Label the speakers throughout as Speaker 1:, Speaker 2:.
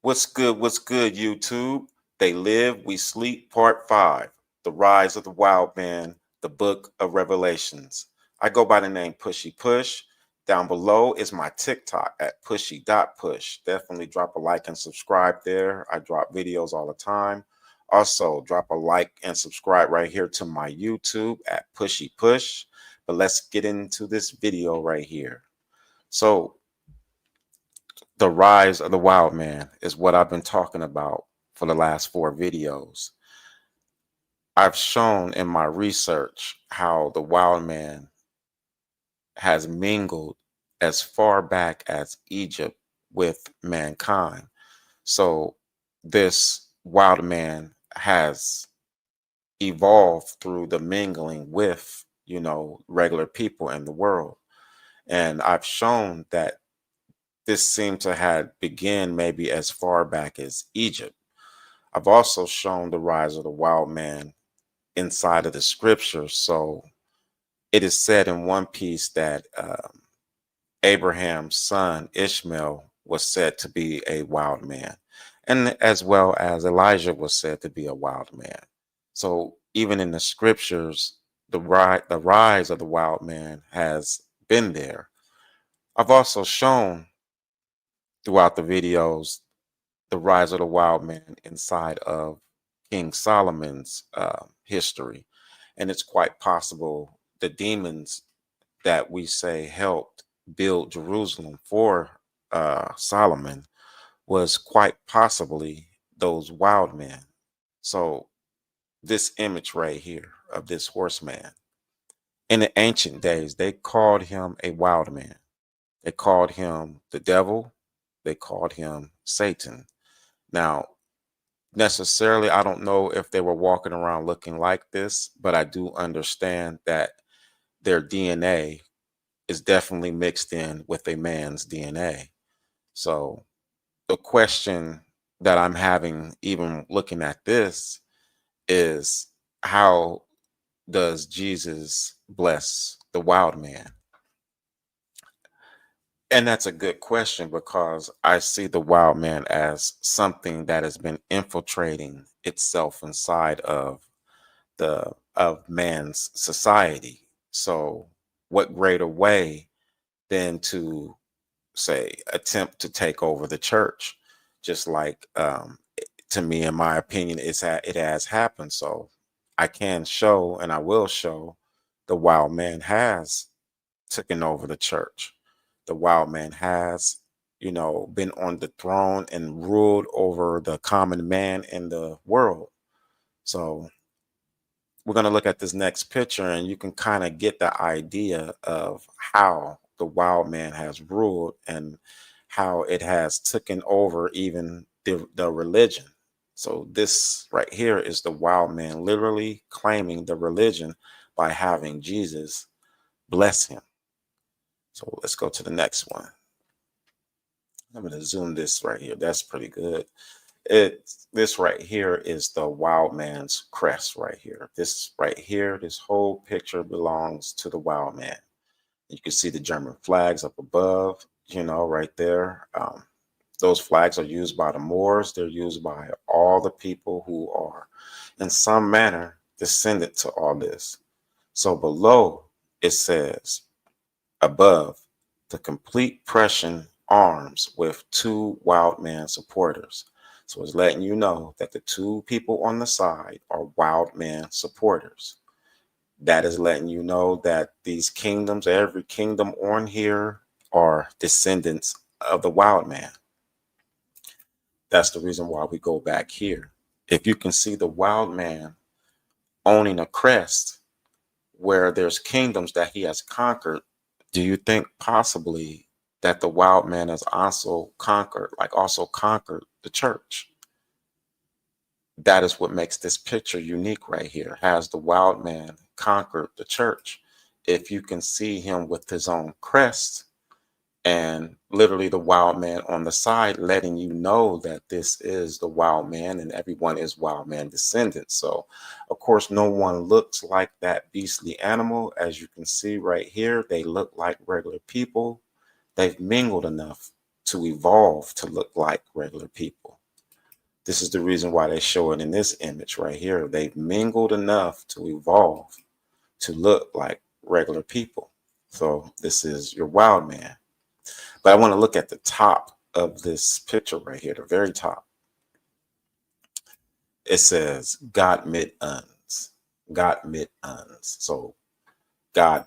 Speaker 1: What's good, YouTube? They Live, We Sleep, Part 5, The Rise of the Wild Man, the Book of Revelations. I go by the name Pushy Push. Down below is my TikTok at pushy.push. Definitely drop a like and subscribe there. I drop videos all the time. Also, drop a like and subscribe right here to my YouTube at Pushy Push. But let's get into this video right here. So, the rise of the wild man is what I've been talking about for the last 4 videos. I've shown in my research how the wild man has mingled as far back as Egypt with mankind. So this wild man has evolved through the mingling with, regular people in the world. And I've shown that this seemed to have begun maybe as far back as Egypt. I've also shown the rise of the wild man inside of the scriptures. So it is said in one piece that Abraham's son Ishmael was said to be a wild man, and as well as Elijah was said to be a wild man. So even in the scriptures, the rise of the wild man has been there. I've also shown throughout the videos the rise of the wild man inside of King Solomon's history. And it's quite possible the demons that we say helped build Jerusalem for Solomon was quite possibly those wild men. So this image right here of this horseman, in the ancient days, they called him a wild man. They called him the devil. They called him Satan. Now, necessarily, I don't know if they were walking around looking like this, but I do understand that their DNA is definitely mixed in with a man's DNA. So the question that I'm having, even looking at this, is how does Jesus bless the wild man? And that's a good question because I see the wild man as something that has been infiltrating itself inside of man's society. So what greater way than to say attempt to take over the church, just like to me, in my opinion, it has happened. So I can show and I will show the wild man has taken over the church. The wild man has, been on the throne and ruled over the common man in the world. So we're going to look at this next picture and you can kind of get the idea of how the wild man has ruled and how it has taken over even the religion. So this right here is the wild man literally claiming the religion by having Jesus bless him. So let's go to the next one. I'm going to zoom this right here. That's pretty good. This right here is the wild man's crest right here. This right here, this whole picture belongs to the wild man. You can see the German flags up above, right there. Those flags are used by the Moors. They're used by all the people who are in some manner descendant to all this. So below it says, above, the complete Prussian arms with 2 wild man supporters. So it's letting you know that the 2 people on the side are wild man supporters. That is letting you know that these kingdoms, every kingdom on here, are descendants of the wild man. That's the reason why we go back here. If you can see the wild man owning a crest where there's kingdoms that he has conquered, do you think possibly that the wild man has also conquered the church? That is what makes this picture unique right here. Has the wild man conquered the church? If you can see him with his own crest and literally the wild man on the side, letting you know that this is the wild man and everyone is wild man descendants. So of course, no one looks like that beastly animal. As you can see right here, they look like regular people. They've mingled enough to evolve to look like regular people. This is the reason why they show it in this image right here. They've mingled enough to evolve to look like regular people. So this is your wild man. But I want to look at the top of this picture right here, the very top. It says God mit uns. God mit uns. So God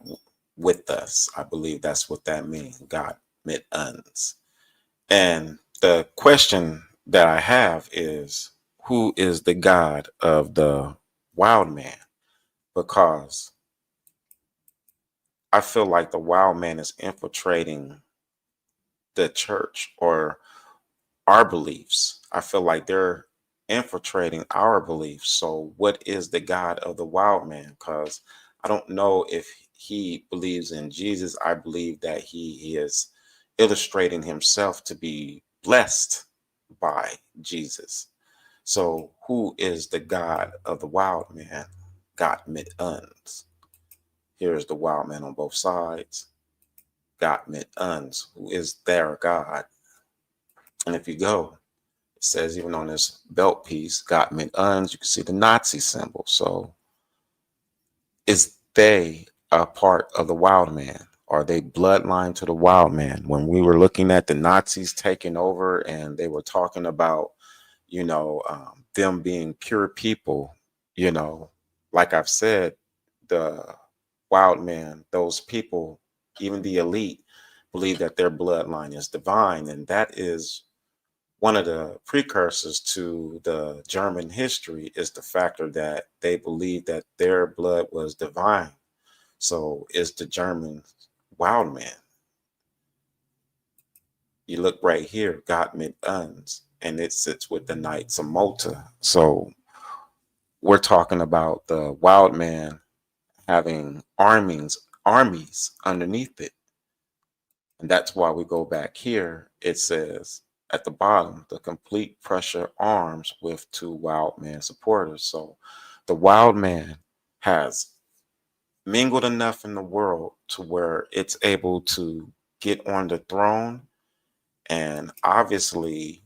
Speaker 1: with us. I believe that's what that means. God mit uns. And the question that I have is, who is the God of the wild man? Because I feel like the wild man is infiltrating the church or our beliefs. I feel like they're infiltrating our beliefs. So, what is the God of the wild man? Because I don't know if he believes in Jesus. I believe that he is illustrating himself to be blessed by Jesus. So, who is the God of the wild man? God mit uns. Here's the wild man on both sides. God mit uns, who is their God. And if you go, it says even on this belt piece, God mit uns, you can see the Nazi symbol. So is they a part of the wild man? Are they bloodline to the wild man? When we were looking at the Nazis taking over and they were talking about, them being pure people, like I've said, the wild man, those people, even the elite, believe that their bloodline is divine. And that is one of the precursors to the German history, is the factor that they believe that their blood was divine. So is the German wild man. You look right here, God mit uns, and it sits with the Knights of Malta. So we're talking about the wild man having armies underneath it. And that's why we go back here. It says at the bottom, the complete Prussia arms with two wild man supporters. So the wild man has mingled enough in the world to where it's able to get on the throne and obviously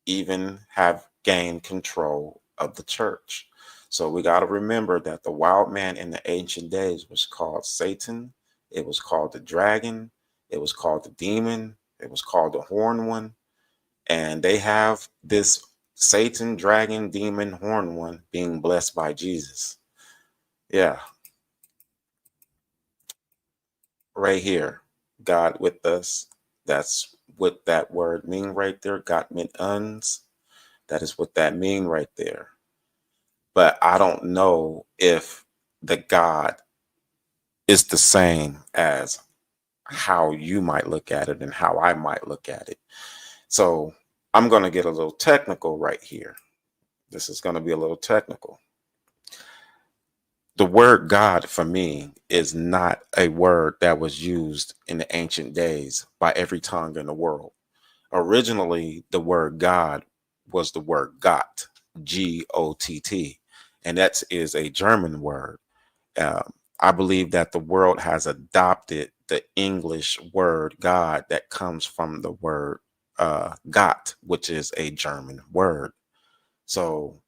Speaker 1: even have gained control of the church. So we got to remember that the wild man in the ancient days was called Satan. It was called the dragon. It was called the demon. It was called the horn one. And they have this Satan, dragon, demon, horn one being blessed by Jesus. Yeah, right here. God with us. That's what that word mean right there. God mit uns. That is what that mean right there. But I don't know if the God is the same as how you might look at it and how I might look at it. So I'm going to get a little technical right here. This is going to be a little technical. The word God for me is not a word that was used in the ancient days by every tongue in the world. Originally, the word God was the word Gott, Gott, and that is a German word. I believe that the world has adopted the English word God that comes from the word Gott, which is a German word. So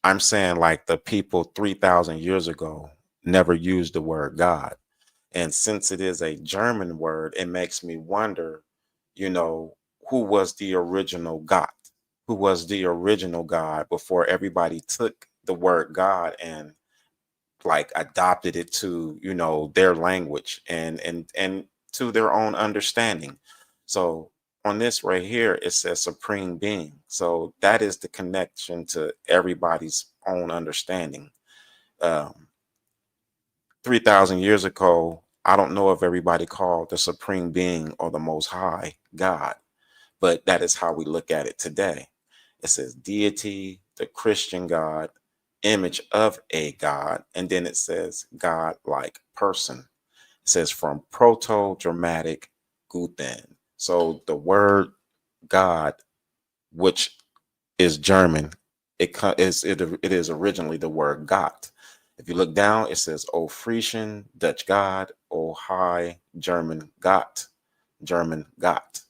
Speaker 1: I'm saying like the people 3,000 years ago never used the word God. And since it is a German word, it makes me wonder, you know, who was the original God? Who was the original God before everybody took the word God and like adopted it to, their language and to their own understanding. So on this right here, it says supreme being. So that is the connection to everybody's own understanding. Um, 3,000 years ago, I don't know if everybody called the supreme being or the most high God, but that is how we look at it today. It says deity, the Christian God, image of a God, and then it says God like person. It says from proto dramatic Guten. So the word God, which is German, it is originally the word Gott. If you look down, it says O Frisian, Dutch God, O High, German Gott, German Gott.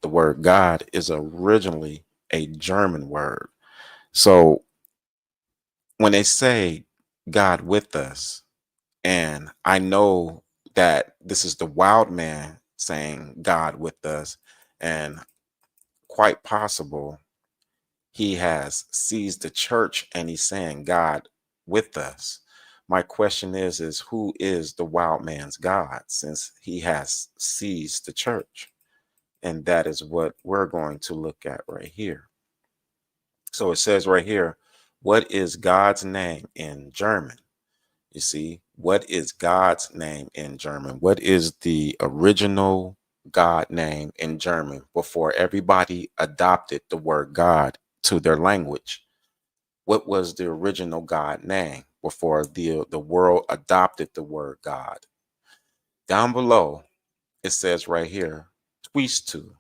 Speaker 1: The word God is originally a German word. So when they say God with us, and I know that this is the wild man saying God with us, and quite possible he has seized the church and he's saying God with us. My question is who is the wild man's God, since he has seized the church? And that is what we're going to look at right here. So it says right here, what is God's name in German? You see, what is God's name in German? What is the original God name in German before everybody adopted the word God to their language? What was the original God name before the world adopted the word God? Down below, it says right here, Twisto,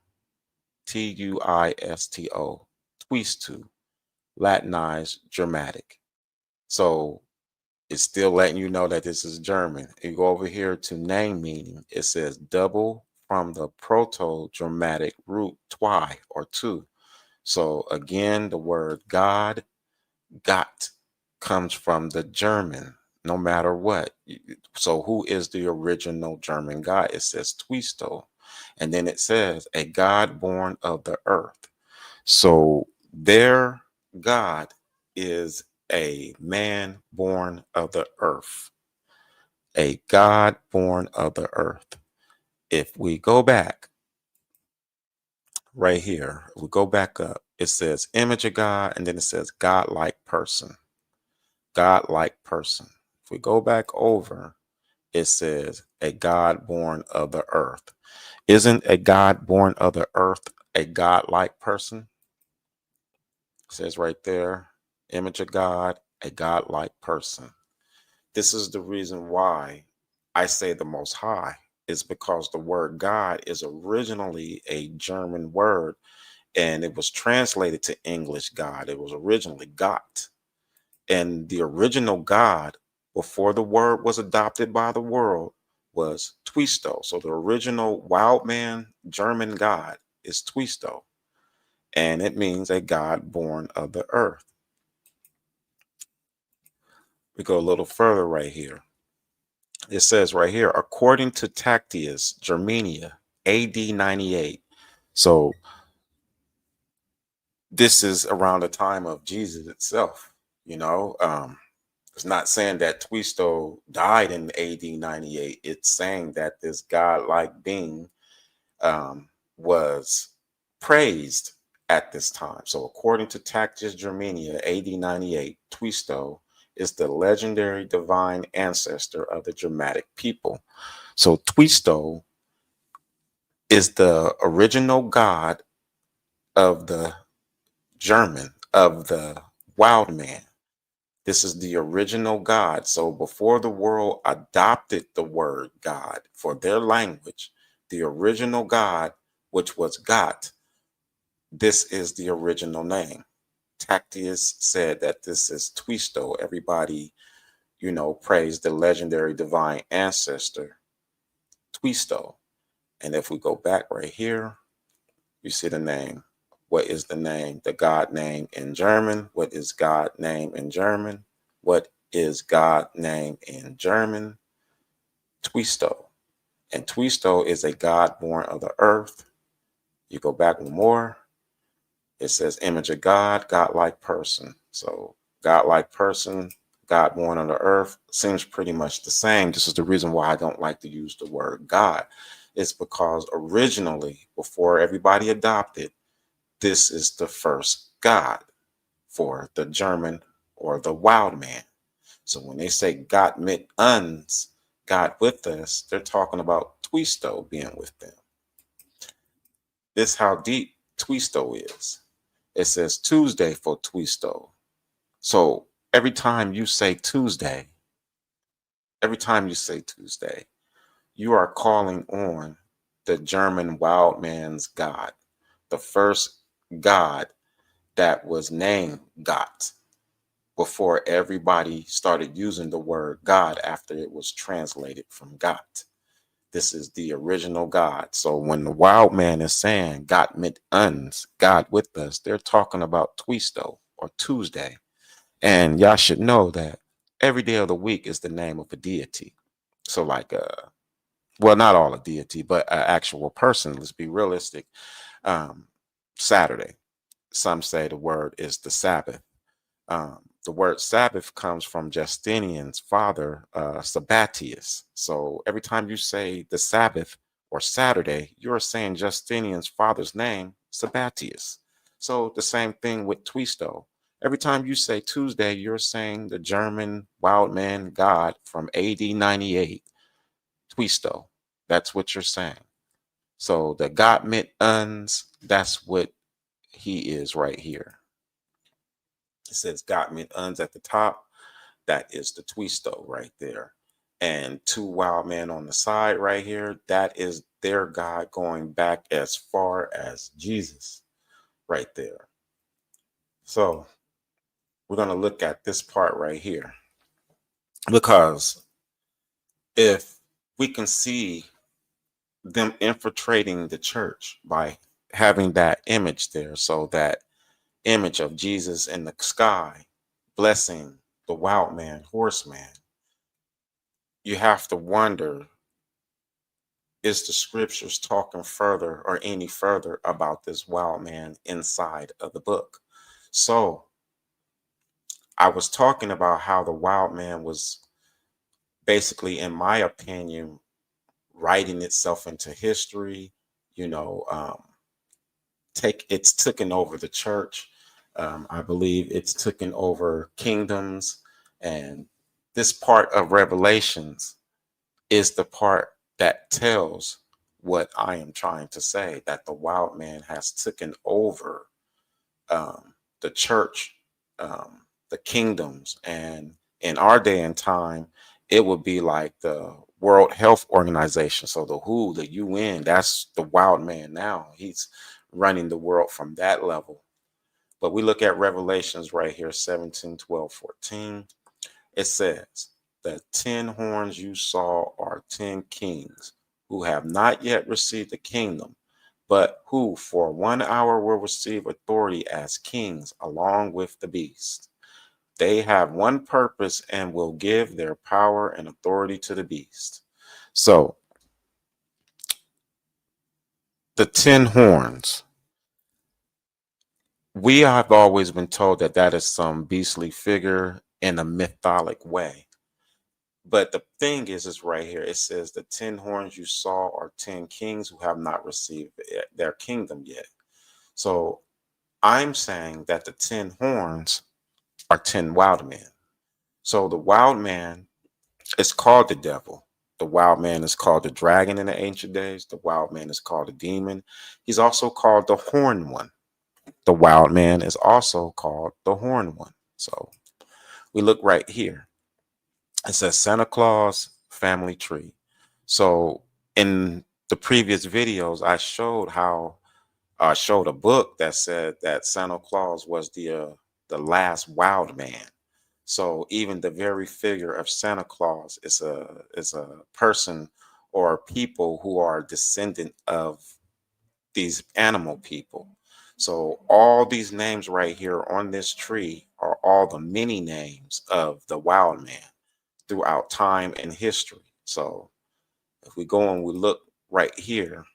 Speaker 1: Tuisto, Twisto, Latinized Dramatic. So it's still letting you know that this is German. You go over here to name meaning, it says double from the proto-Germanic root twi or two. So again, the word God, Gott, comes from the German, no matter what. So who is the original German God? It says Twisto. And then it says a God born of the earth. So their God is a man born of the earth, a God born of the earth. If we go back right here, we go back up, it says image of God, and then it says God-like person, God-like person. If we go back over, it says a God born of the earth. Isn't a God born of the earth a God-like person? It says right there, image of God, a God-like person. This is the reason why I say the Most High, is because the word God is originally a German word and it was translated to English God. It was originally Gott. And the original God before the word was adopted by the world was Twisto. So the original wild man German God is Twisto. And it means a God born of the earth. We go a little further right here. It says right here, according to Tactius Germania, AD 98. So this is around the time of Jesus itself. You know, it's not saying that Twisto died in AD 98. It's saying that this godlike being was praised at this time. So according to Tactius Germania, AD 98, Twisto is the legendary divine ancestor of the Germanic people. So Twisto is the original god of the German, of the wild man. This is the original God. So before the world adopted the word God for their language, the original God, which was God, this is the original name. Tactius said that this is Twisto. Everybody, praised the legendary divine ancestor, Twisto. And if we go back right here, you see the name. What is the name? The God name in German. What is God name in German? What is God name in German? Twisto. And Twisto is a God born of the earth. You go back one more. It says image of God, godlike person. So godlike person, God born on the earth seems pretty much the same. This is the reason why I don't like to use the word God. It's because originally, before everybody adopted, this is the first God for the German or the wild man. So when they say God mit uns, God with us, they're talking about Twisto being with them. This is how deep Twisto is. It says Tuesday for Twisto. So every time you say Tuesday, you are calling on the German wild man's God, the first God that was named God before everybody started using the word God after it was translated from God. This is the original God. So when the wild man is saying God mit uns, God with us, they're talking about Twisto or Tuesday. And y'all should know that every day of the week is the name of a deity. So like well, not all a deity, but an actual person. Let's be realistic. Um, Saturday. Some say the word is the Sabbath. The word Sabbath comes from Justinian's father, Sabbatius. So every time you say the Sabbath or Saturday, you're saying Justinian's father's name, Sabbatius. So the same thing with Twisto. Every time you say Tuesday, you're saying the German wild man god from AD 98, Twisto. That's what you're saying. So the God mit uns, that's what he is right here. It says God mit uns at the top. That is the Twisto right there. And two wild men on the side right here, that is their God going back as far as Jesus right there. So we're going to look at this part right here, because if we can see them infiltrating the church by having that image there, so that image of Jesus in the sky blessing the wild man, horseman, you have to wonder, is the scriptures talking further or any further about this wild man inside of the book? So I was talking about how the wild man was basically, in my opinion, writing itself into history, you know, it's taken over the church. I believe it's taken over kingdoms. And this part of Revelations is the part that tells what I am trying to say, that the wild man has taken over the church, the kingdoms. And in our day and time, it would be like the World Health Organization. So the WHO, the UN, that's the wild man now. He's running the world from that level. But we look at Revelations right here, 17, 12, 14. It says, the 10 horns you saw are 10 kings who have not yet received the kingdom, but who for 1 hour will receive authority as kings along with the beast. They have one purpose and will give their power and authority to the beast. So the 10 horns, we have always been told that that is some beastly figure in a mythologic way. But the thing is right here, it says the 10 horns you saw are 10 kings who have not received their kingdom yet. So I'm saying that the 10 horns are 10 wild men. So the wild man is called the devil. The wild man is called the dragon in the ancient days. The wild man is called a demon. He's also called the horn one. The wild man is also called the horn one. So we look right here. It says Santa Claus family tree. So in the previous videos, I showed how I showed a book that said that Santa Claus was the last wild man. So even the very figure of Santa Claus is a person or people who are descendant of these animal people. So all these names right here on this tree are all the many names of the wild man throughout time and history. So if we go and we look right here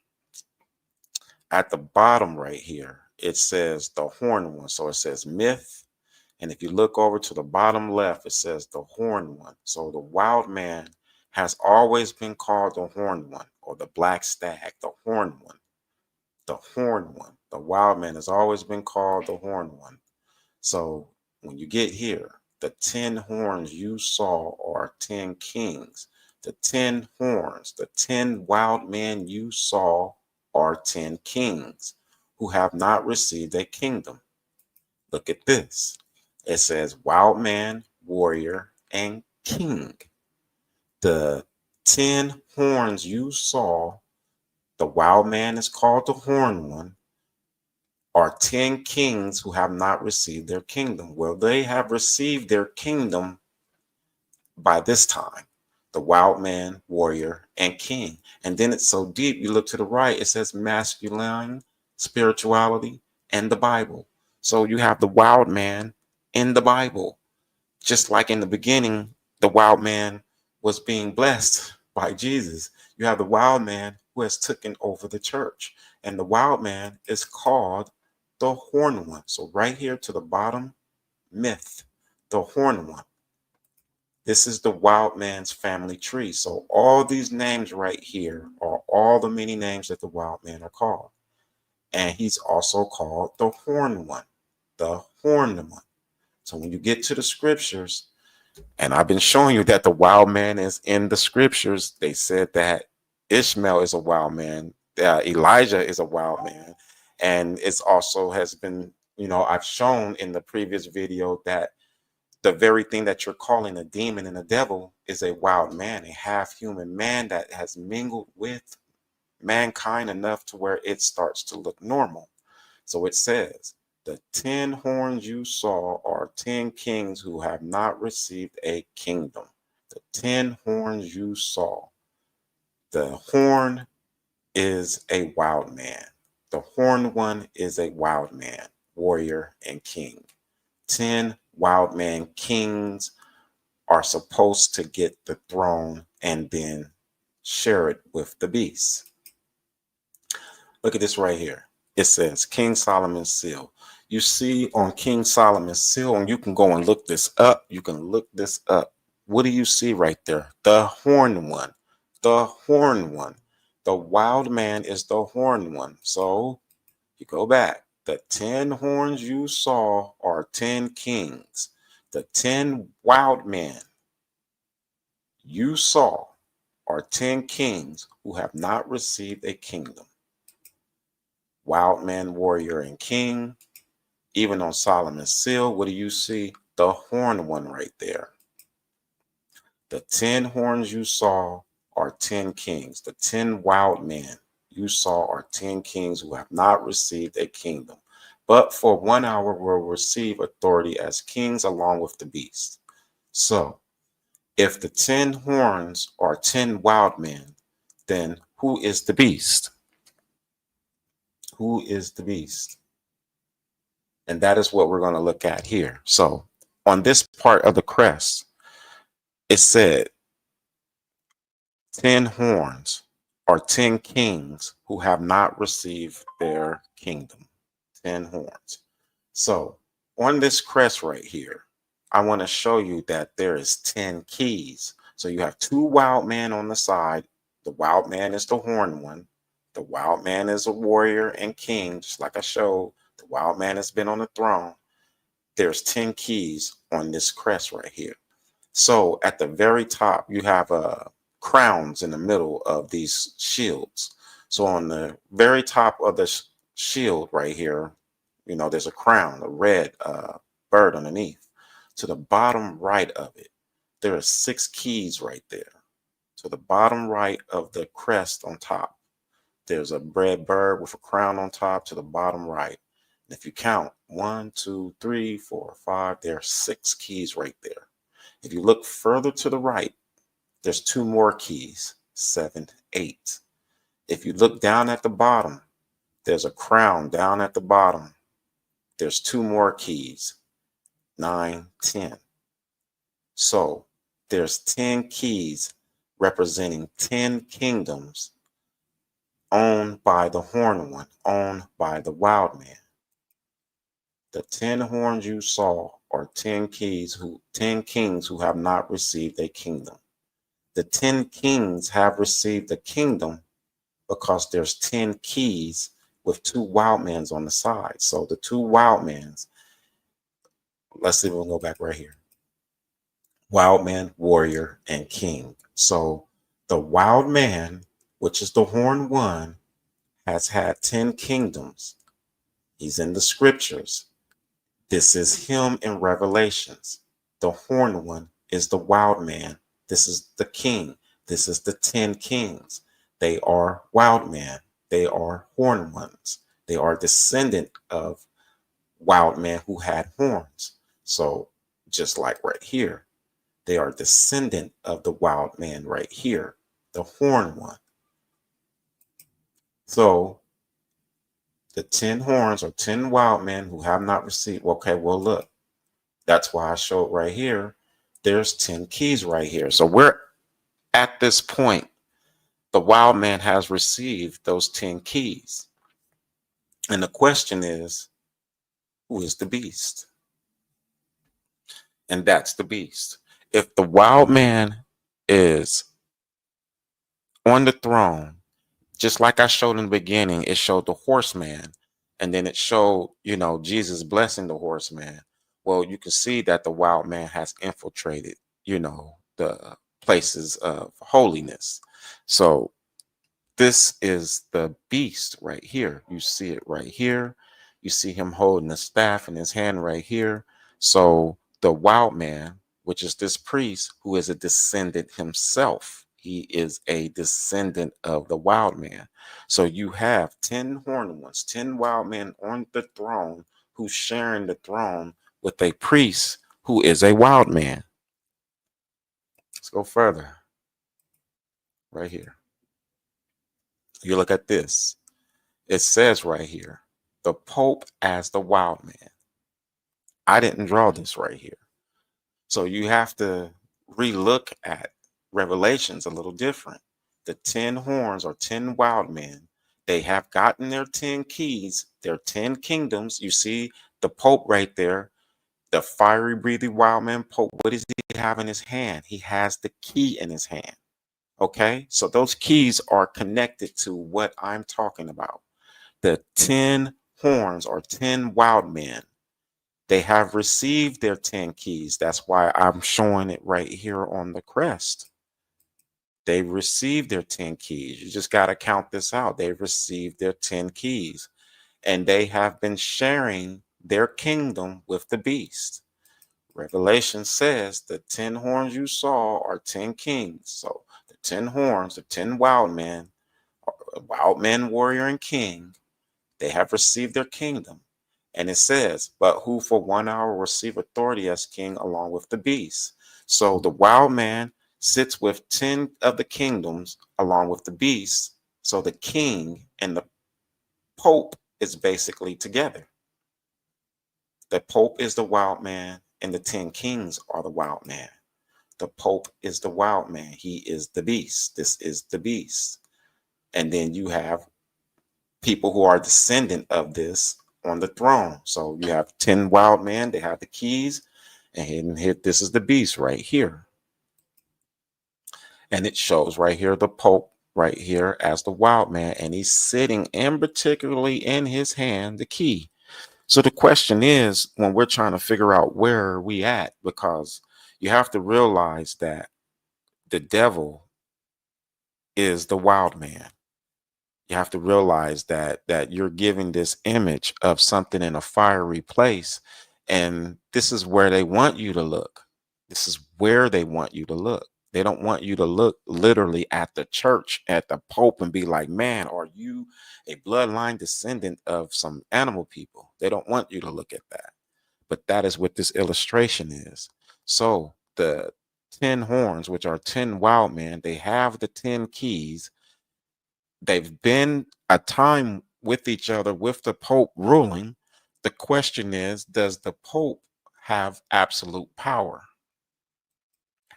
Speaker 1: at the bottom right here, it says the horn one. So it says myth. And if you look over to the bottom left, it says the horn one. So the wild man has always been called the horn one, or the black stag, the horn one. The horn one. The wild man has always been called the horn one. So when you get here, the 10 horns you saw are 10 kings. The 10 horns, the 10 wild men you saw are 10 kings who have not received a kingdom. Look at this. It says wild man, warrior, and king. The 10 horns you saw, the wild man is called the horn one, are 10 kings who have not received their kingdom. Well, they have received their kingdom by this time. the wild man, warrior, and king. And then it's so deep, you look to the right, it says masculine, spirituality, and the Bible. So you have the wild man in the Bible. Just like in the beginning, the wild man was being blessed by Jesus. You have the wild man who has taken over the church. And the wild man is called the horned one. So right here to the bottom, myth, the horned one. This is the wild man's family tree. So all these names right here are all the many names that the wild man are called. And he's also called the horned one, the horned one. So when you get to the scriptures, and I've been showing you that the wild man is in the scriptures. They said that Ishmael is a wild man, Elijah is a wild man. And it's also has been, I've shown in the previous video that the very thing that you're calling a demon and a devil is a wild man, a half human man that has mingled with mankind enough to where it starts to look normal. So it says, the 10 horns you saw are 10 kings who have not received a kingdom. The 10 horns you saw. The horn is a wild man. The horned one is a wild man, warrior, and king. 10 wild man kings are supposed to get the throne and then share it with the beast. Look at this right here. It says King Solomon's seal. You see on King Solomon's seal, and you can go and look this up. You can look this up. What do you see right there? The horned one. The horned one. The wild man is the horned one. So you go back. The 10 horns you saw are 10 kings. The 10 wild men you saw are 10 kings who have not received a kingdom. Wild man, warrior, and king. Even on Solomon's seal, what do you see? The horned one right there. The 10 horns you saw are 10 kings. The 10 wild men you saw are 10 kings who have not received a kingdom, but for 1 hour will receive authority as kings along with the beast. So if the 10 horns are 10 wild men, then who is the beast? Who is the beast? And that is what we're going to look at here. So on this part of the crest, it said 10 horns are 10 kings who have not received their kingdom. 10 horns. So on this crest right here, I want to show you that there is 10 keys. So you have 2 wild men on the side. The wild man is the horned one. The wild man is a warrior and king, just like I showed. The wild man has been on the throne. There's 10 keys on this crest right here. So at the very top, you have crowns in the middle of these shields. So on the very top of the shield right here, there's a crown, a red bird underneath. To the bottom right of it, there are 6 keys right there. To the bottom right of the crest on top, there's a red bird with a crown on top to the bottom right. And if you count 1, 2, 3, 4, 5, there are 6 keys right there. If you look further to the right, there's 2 more keys, 7, 8. If you look down at the bottom, there's a crown down at the bottom. There's 2 more keys, 9, 10. So there's 10 keys representing 10 kingdoms owned by the horned one, owned by the wild man. The 10 horns you saw are 10 kings who have not received a kingdom. The 10 kings have received a kingdom because there's 10 keys with 2 wild men on the side. So the 2 wild men, let's see if we'll go back right here. Wild man, warrior, and king. So the wild man, which is the horned one, has had 10 kingdoms. He's in the scriptures. This is him in Revelations. The horned one is the wild man. This is the king. This is the 10 kings. They are wild men. They are horned ones. They are descendant of wild men who had horns. So just like right here, They are descendant of the wild man right here, the horn one. So the 10 horns or 10 wild men who have not received. Okay, well, look, that's why I showed right here. There's 10 keys right here. So we're at this point. The wild man has received those 10 keys. And the question is, who is the beast? And that's the beast. If the wild man is on the throne, just like I showed in the beginning, it showed the horseman, and then it showed, Jesus blessing the horseman. Well, you can see that the wild man has infiltrated, the places of holiness. So this is the beast right here. You see it right here. You see him holding the staff in his hand right here. So the wild man, which is this priest who is a descendant himself, he is a descendant of the wild man. So you have 10 horned ones, 10 wild men on the throne who's sharing the throne with a priest who is a wild man. Let's go further right here. You look at this. It says right here, the Pope as the wild man. I didn't draw this right here. So you have to relook at Revelations a little different. The 10 horns or 10 wild men, they have gotten their 10 keys, their 10 kingdoms. You see the Pope right there, the fiery breathing wild man Pope. What does he have in his hand? He has the key in his hand. Okay, so those keys are connected to what I'm talking about. The 10 horns or 10 wild men, they have received their 10 keys. That's why I'm showing it right here on the crest. They received their 10 keys. You just got to count this out. They received their 10 keys, and they have been sharing their kingdom with the beast. Revelation says the 10 horns you saw are 10 kings. So the 10 horns, the 10 wild men, warrior, and king, they have received their kingdom. And it says, but who for 1 hour receive authority as king along with the beast. So the wild man sits with 10 of the kingdoms along with the beast. So the king and the pope is basically together. The pope is the wild man and the 10 kings are the wild man. The pope is the wild man. He is the beast. This is the beast. And then you have people who are descendant of this on the throne. So you have 10 wild men, they have the keys, and here this is the beast right here. And it shows right here the Pope right here as the wild man, and he's sitting in particularly in his hand the key. So the question is, when we're trying to figure out where are we at, because you have to realize that the devil is the wild man. You have to realize that you're giving this image of something in a fiery place, and this is where they want you to look. This is where they want you to look. They don't want you to look literally at the church, at the pope, and be like, man, are you a bloodline descendant of some animal people? They don't want you to look at that. But that is what this illustration is. So the 10 horns, which are 10 wild men, they have the 10 keys. They've been a time with each other with the Pope ruling. The question is, does the Pope have absolute power?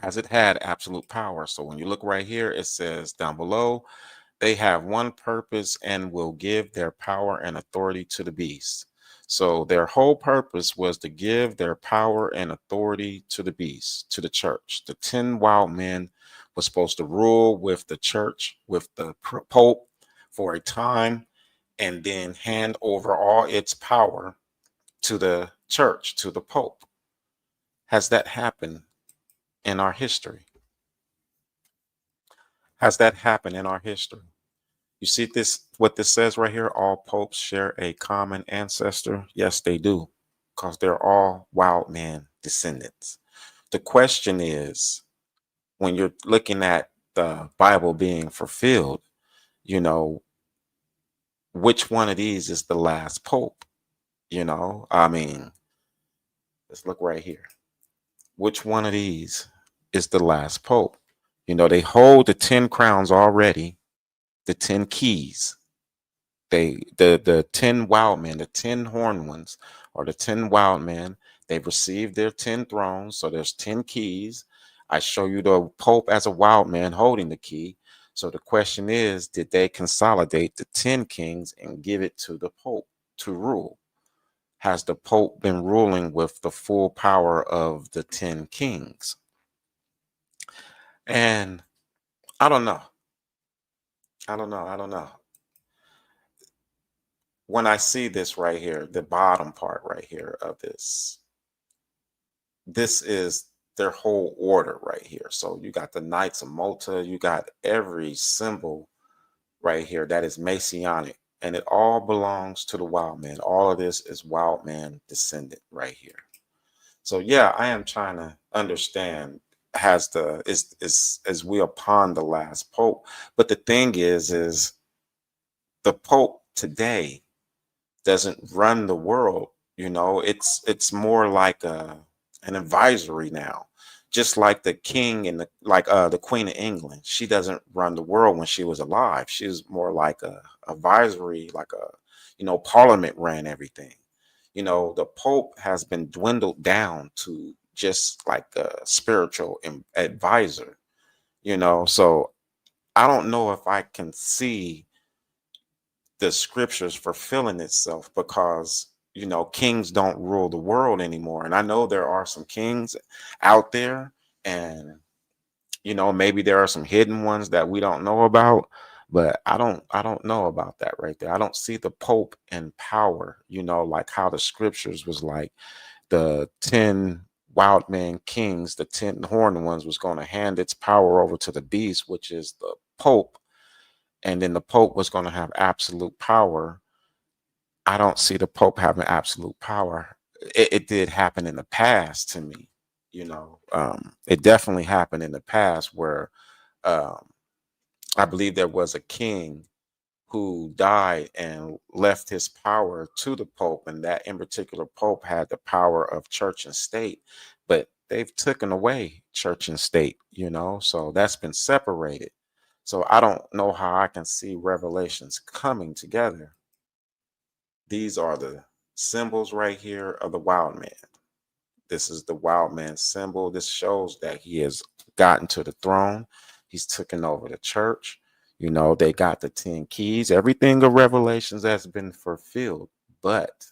Speaker 1: Has it had absolute power? So when you look right here, it says down below, they have one purpose and will give their power and authority to the beast. So their whole purpose was to give their power and authority to the beast, to the church. The 10 wild men was supposed to rule with the church, with the Pope for a time, and then hand over all its power to the church, to the Pope. Has that happened in our history? Has that happened in our history? You see this, what this says right here, all popes share a common ancestor. Yes, they do, because they're all wild man descendants. The question is, when you're looking at the Bible being fulfilled, you know, which one of these is the last pope? I mean, let's look right here. Which one of these is the last pope. They hold the 10 crowns already, the 10 keys. The 10 wild men, the 10 horned ones, or the 10 wild men, they've received their 10 thrones. So there's 10 keys. I show you the Pope as a wild man holding the key. So the question is, did they consolidate the 10 kings and give it to the Pope to rule? Has the Pope been ruling with the full power of the 10 kings? And I don't know. I don't know. When I see this right here, the bottom part right here of this is their whole order right here. So you got the Knights of Malta, you got every symbol right here that is Messianic, and it all belongs to the wild man. All of this is wild man descendant right here. So yeah, I am trying to understand, has the is as we upon the last pope. But the thing is the pope today doesn't run the world. It's more like an advisory now, just like the king and the queen of England. She doesn't run the world when she was alive. She was more like a advisory, like a parliament ran everything. The pope has been dwindled down to just like a spiritual advisor. So I don't know if I can see the scriptures fulfilling itself, because kings don't rule the world anymore. And I know there are some kings out there, and maybe there are some hidden ones that we don't know about, but I don't know about that right there. I don't see the pope in power, like how the scriptures was like the 10 wild man kings, the 10 horned ones, was going to hand its power over to the beast, which is the pope, and then the pope was going to have absolute power. I don't see the Pope having absolute power. It did happen in the past to me. It definitely happened in the past where um, I believe there was a king who died and left his power to the Pope, and that in particular Pope had the power of church and state, but they've taken away church and state, so that's been separated. So I don't know how I can see revelations coming together. These are the symbols right here of the wild man. This is the wild man symbol. This shows that he has gotten to the throne. He's taken over the church. They got the 10 keys. Everything of Revelations has been fulfilled, but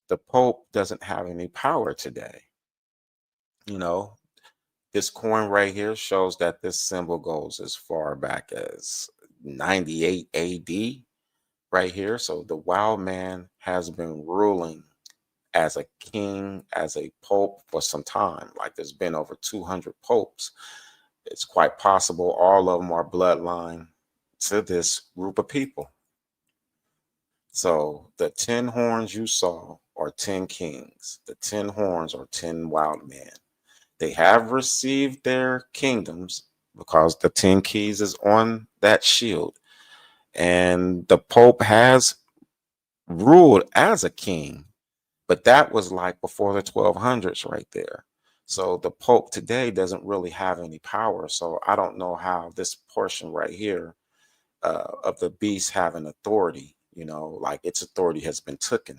Speaker 1: the Pope doesn't have any power today. You know, this coin right here shows that this symbol goes as far back as 98 AD right here. So the wild man has been ruling as a king, as a pope for some time. Like there's been over 200 popes. It's quite possible all of them are bloodline to this group of people. So the 10 horns you saw are 10 kings. The 10 horns are 10 wild men. They have received their kingdoms because the 10 keys is on that shield. And the Pope has ruled as a king, but that was like before the 1200s right there. So the Pope today doesn't really have any power. So I don't know how this portion right here of the beast having authority, like its authority has been taken.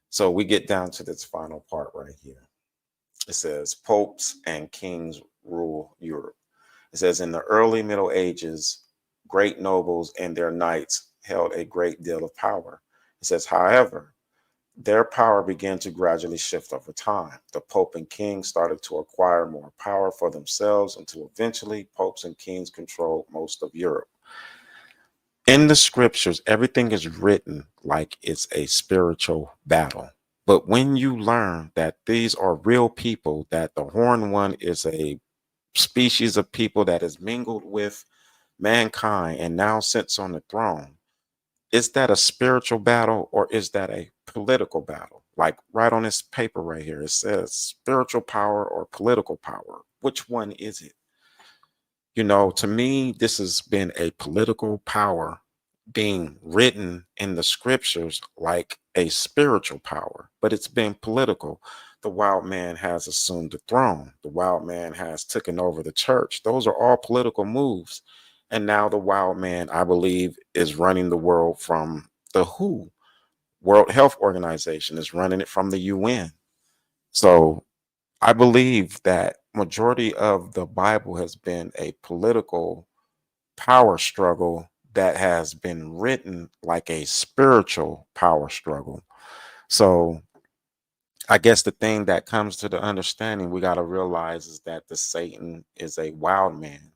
Speaker 1: So we get down to this final part right here. It says popes and kings rule Europe. It says in the early Middle Ages, great nobles and their knights held a great deal of power. It says, however, their power began to gradually shift over time. The Pope and King started to acquire more power for themselves until eventually popes and kings controlled most of Europe. In the scriptures, everything is written like it's a spiritual battle. But when you learn that these are real people, that the Horned One is a species of people that is mingled with mankind and now sits on the throne, is that a spiritual battle or is that a political battle? Like right on this paper right here, it says spiritual power or political power. Which one is it? To me, this has been a political power being written in the scriptures like a spiritual power, but it's been political. the wild man has assumed the throne. The wild man has taken over the church. Those are all political moves. And now the wild man, I believe, is running the world from the WHO, World Health Organization, is running it from the UN. So I believe that majority of the Bible has been a political power struggle that has been written like a spiritual power struggle. So I guess the thing that comes to the understanding we got to realize is that the Satan is a wild man,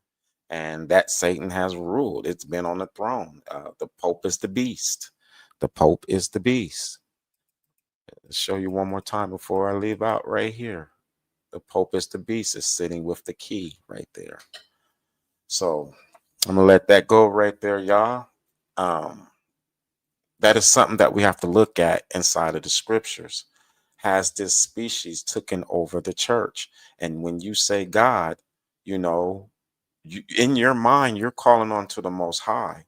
Speaker 1: and that Satan has ruled. It's been on the throne. The Pope is the beast. The Pope is the beast. Let's show you one more time before I leave out right here. The Pope is the beast is sitting with the key right there. So I'm gonna let that go right there, y'all. Um, that is something that we have to look at inside of the scriptures. Has this species taken over the church? And when you say God, you know, in your mind, you're calling on to the Most High.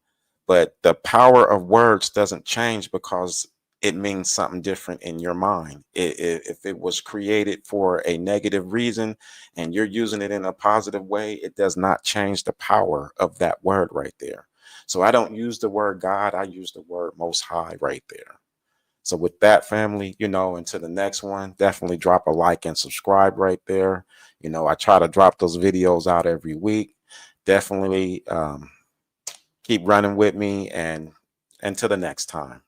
Speaker 1: But the power of words doesn't change because it means something different in your mind. If it was created for a negative reason and you're using it in a positive way, it does not change the power of that word right there. So I don't use the word God, I use the word Most High right there. So with that, family, into the next one, definitely drop a like and subscribe right there. I try to drop those videos out every week. Definitely keep running with me, and until the next time.